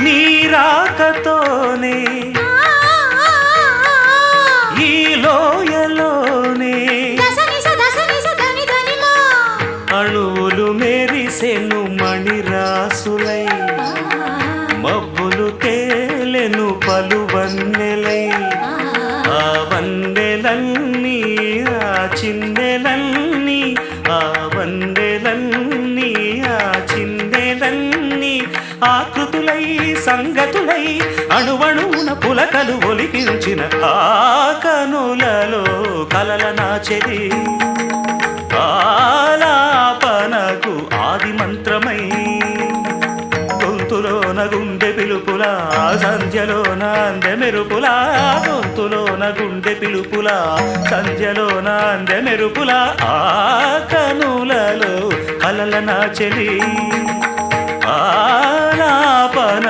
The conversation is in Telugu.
నీ రాకతోనే ఈ లోయలోనే అణువులు మెరిసెను మణిరాసులై మబ్బులు తేలెను పలువన్నెలై ఆ వన్నెలన్నీ ఆ చిన్నెలన్నీ ఆ వన్నెలన్నీ ఆ చిన్నెలన్నీ ఆకృతులై సంగతులై అణువణువున పులకలు ఒలికించిన ఆ కనులలో కలల నాచెది ఆలాపనకు ఆది మంత్రమై గొంతులోన గుండె పిలుపులా సంధ్యలోన అందె మెరుపులా గొంతులోన గుండె పిలుపులా సంధ్యలోన అందె మెరుపులా ఆ కనులలో కలల నాచెలి ఆలాపన